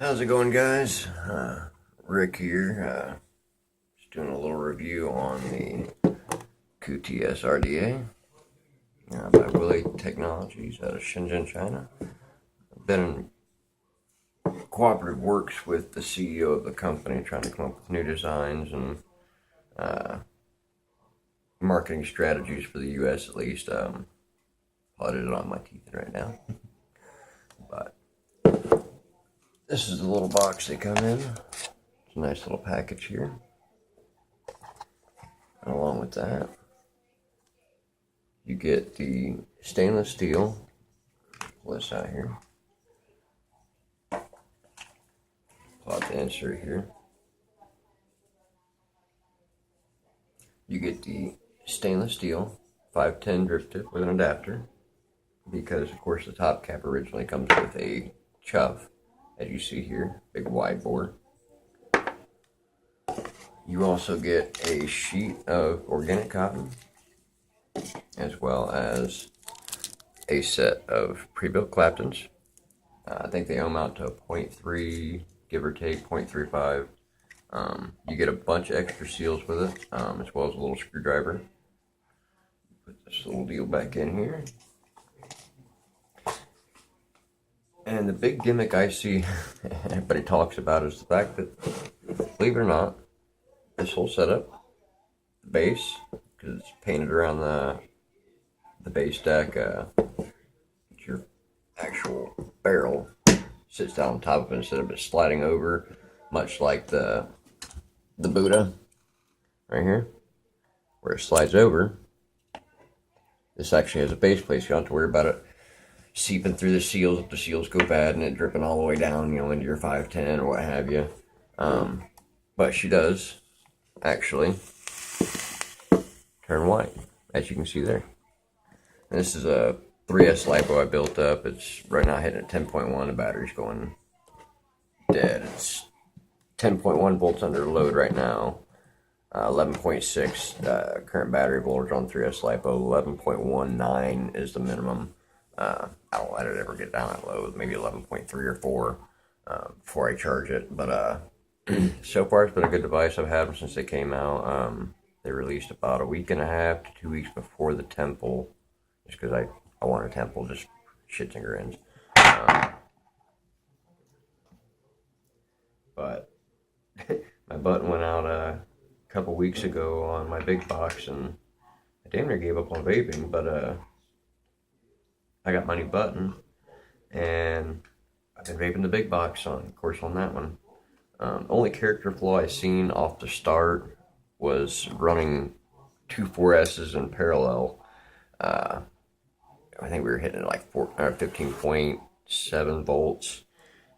How's it going, guys? Rick here. Just doing a little review on the Coo-Ts RDA by Willie Technologies out of Shenzhen, China. I've been in cooperative works with the CEO of the company, trying to come up with new designs and uh, marketing strategies for the U.S. at least. Probably it on my teeth right now, but this is the little box they come in. It's a nice little package here. And along with that, you get the stainless steel. Pull this out here. Pull out the insert here. You get the stainless steel 510 drip tip with an adapter, because of course the top cap originally comes with a chuff, as you see here, big wide bore. You also get a sheet of organic cotton, as well as a set of pre-built Claptons. I think they amount to 0.3, give or take 0.35. You get a bunch of extra seals with it, as well as a little screwdriver. Put this little deal back in here. And the big gimmick I see everybody talks about is the fact that, believe it or not, this whole setup, the base, because it's painted around the base deck, your actual barrel sits down on top of it instead of it sliding over, much like the Buddha right here, where it slides over. This actually has a base plate, so you don't have to worry about it seeping through the seals if the seals go bad and it dripping all the way down, into your 510 or what have you. But she does actually turn white, as you can see there. And this is a 3S LiPo I built up. It's right now hitting at 10.1. The battery's going dead. It's 10.1 volts under load right now. 11.6 current battery voltage on 3S LiPo. 11.19 is the minimum. I don't let it ever get down that low. Maybe 11.3 or 4 before I charge it. But so far it's been a good device. I've had them since they came out. They released about a week and a half to 2 weeks before the Temple, just because I want a Temple, just shits and grins. But my button went out a couple weeks ago on my big box, and I damn near gave up on vaping, but I got my new button, and I've been vaping the big box on, of course, on that one. Only character flaw I seen off the start was running two 4S's in parallel. I think we were hitting it like 15.7 volts,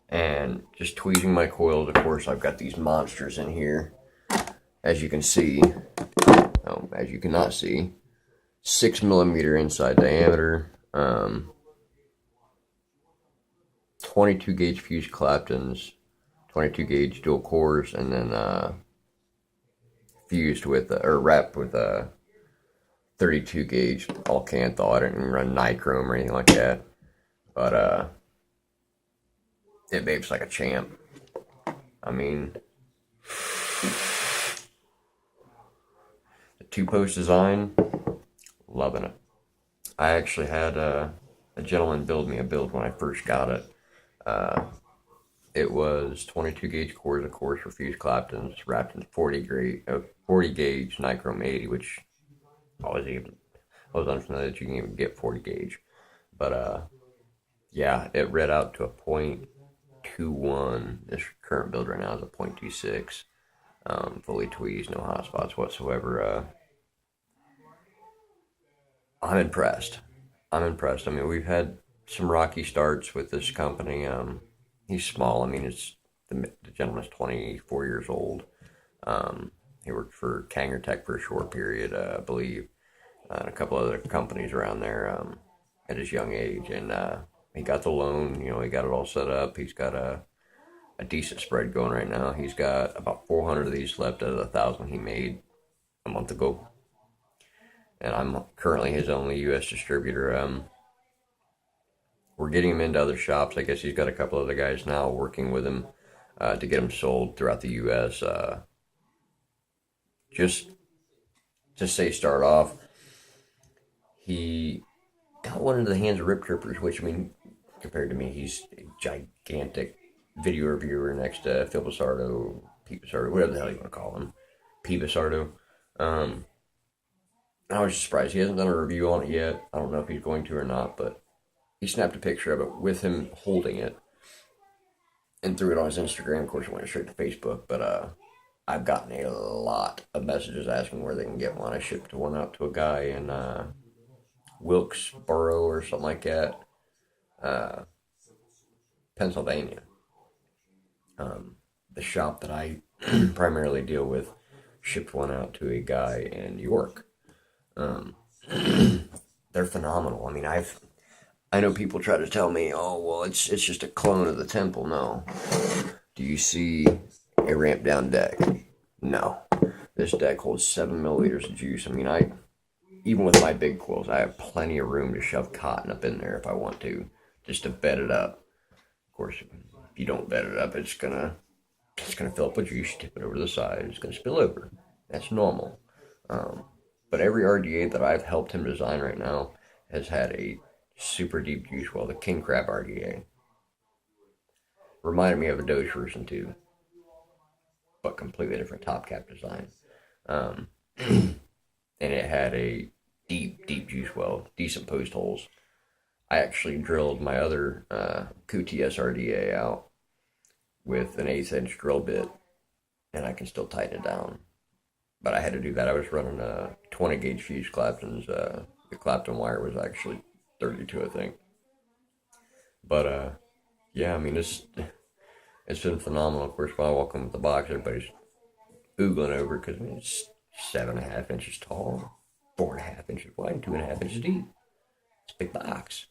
and just tweezing my coils. Of course, I've got these monsters in here, as you can see. As you cannot see, 6mm inside diameter. 22 gauge fused Claptons, 22 gauge dual cores, and then fused with or wrapped with a 32 gauge Alcantha. I didn't run nichrome or anything like that, but it vapes like a champ. I mean, the two-post design, loving it. I actually had a gentleman build me a build when I first got it. It was 22 gauge cores, of course, for fused Claptons, wrapped in 40 gauge nichrome 80, which I was unfamiliar that you can even get 40 gauge. But yeah, it read out to a 0.21. This current build right now is a 0.26. Fully tweezed, no hot spots whatsoever. I'm impressed. I mean, we've had some rocky starts with this company. He's small. I mean, the gentleman's 24 years old. He worked for Kanger Tech for a short period, I believe, and a couple other companies around there at his young age. And he got the loan. He got it all set up. He's got a decent spread going right now. He's got about 400 of these left out of the 1,000 he made a month ago. And I'm currently his only U.S. distributor. we're getting him into other shops. I guess he's got a couple other guys now working with him to get them sold throughout the U.S. Just to say, start off, he got one into the hands of Rip Trippers, which, I mean, compared to me, he's a gigantic video reviewer next to Phil Basardo, Pete Basardo, whatever the hell you want to call him, P. Basardo. I was surprised he hasn't done a review on it yet. I don't know if he's going to or not, but he snapped a picture of it with him holding it and threw it on his Instagram. Of course, it went straight to Facebook, but I've gotten a lot of messages asking where they can get one. I shipped one out to a guy in Wilkesboro or something like that, Pennsylvania. The shop that I primarily deal with shipped one out to a guy in New York. They're phenomenal. I mean, I know people try to tell me, oh, well, it's just a clone of the Temple. No. Do you see a ramp down deck? No. This deck holds 7 milliliters of juice. I mean, even with my big quills, I have plenty of room to shove cotton up in there if I want to, just to bed it up. Of course, if you don't bed it up, it's gonna fill up with juice. You tip it over to the side, it's gonna spill over. That's normal. But every RDA that I've helped him design right now has had a super deep juice well. The King Crab RDA reminded me of a Doge version too, but completely different top cap design. And it had a deep juice well, decent post holes. I actually drilled my other Coo-Ts RDA out with an 1/8 inch drill bit, and I can still tighten it down. But I had to do that. I was running a 20 gauge fuse Clapton's. The Clapton wire was actually 32, I think. But yeah, I mean, it's been phenomenal. Of course, when I walk in with the box, everybody's oogling over because, I mean, it's 7.5 inches tall, 4.5 inches wide, and 2.5 inches deep. It's a big box.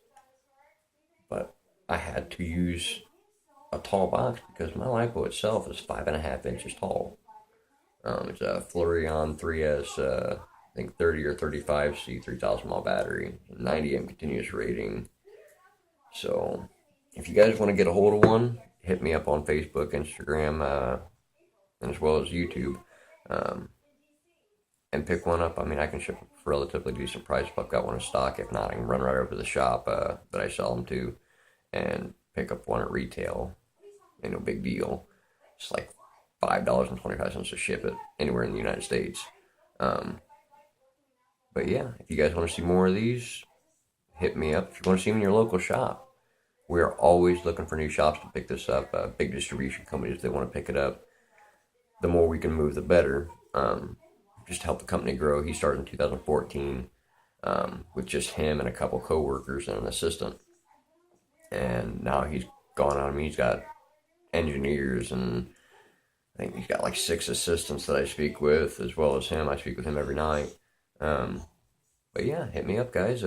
But I had to use a tall box because my LiPo itself is 5.5 inches tall. It's a Florian 3S, I think 30 or 35C 3,000 mAh battery, 90 amp continuous rating. So if you guys want to get a hold of one, hit me up on Facebook, Instagram, and as well as YouTube, and pick one up. I mean, I can ship for a relatively decent price if I've got one in stock. If not, I can run right over to the shop that I sell them to and pick up one at retail. Ain't no big deal. It's like $5.25 to ship it anywhere in the United States. But yeah, if you guys want to see more of these, hit me up. If you want to see them in your local shop, we are always looking for new shops to pick this up. Big distribution companies, if they want to pick it up, the more we can move, the better. Just to help the company grow. He started in 2014 with just him and a couple co-workers and an assistant. And now he's gone on. I mean, he's got engineers, and I think he's got like 6 assistants that I speak with, as well as him. I speak with him every night. But yeah, hit me up, guys.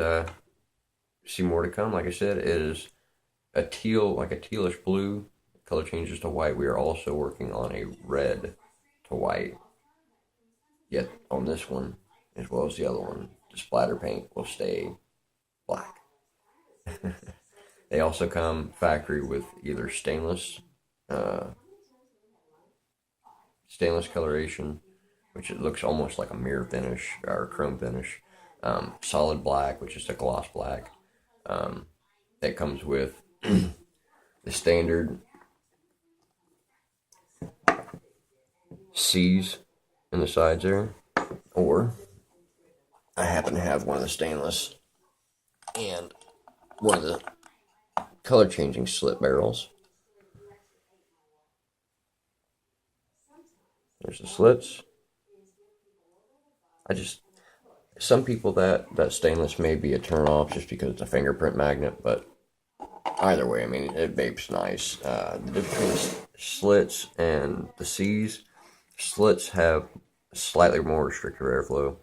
See more to come. Like I said, it is a teal, like a tealish blue. Color changes to white. We are also working on a red to white. Yet on this one, as well as the other one, the splatter paint will stay black. They also come factory with either stainless coloration, which it looks almost like a mirror finish or chrome finish. Solid black, which is a gloss black. That comes with the standard C's in the sides there, or I happen to have one of the stainless and one of the color changing slit barrels. There's the slits. Some people that stainless may be a turn off just because it's a fingerprint magnet, but either way, I mean, it vapes nice. The difference between the slits and the C's, slits have slightly more restricted airflow,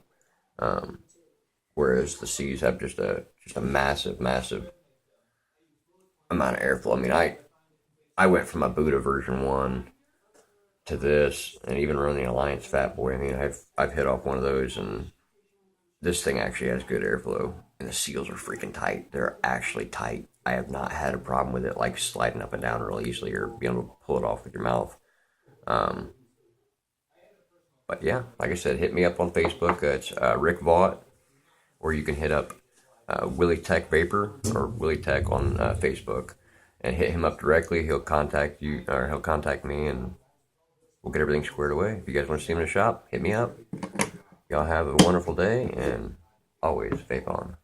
whereas the C's have just a massive amount of airflow. I mean, I went from a Buddha version 1 to this, and even running the Alliance Fat Boy. I mean, I've hit off one of those, and this thing actually has good airflow, and the seals are freaking tight. They're actually tight. I have not had a problem with it like sliding up and down really easily or being able to pull it off with your mouth. But yeah, like I said, hit me up on Facebook. It's Rick Vaught, or you can hit up Willie Tech Vapor or Willie Tech on Facebook and hit him up directly. He'll contact you, or he'll contact me, and we'll get everything squared away. If you guys want to see him in the shop, hit me up. Y'all have a wonderful day, and always vape on.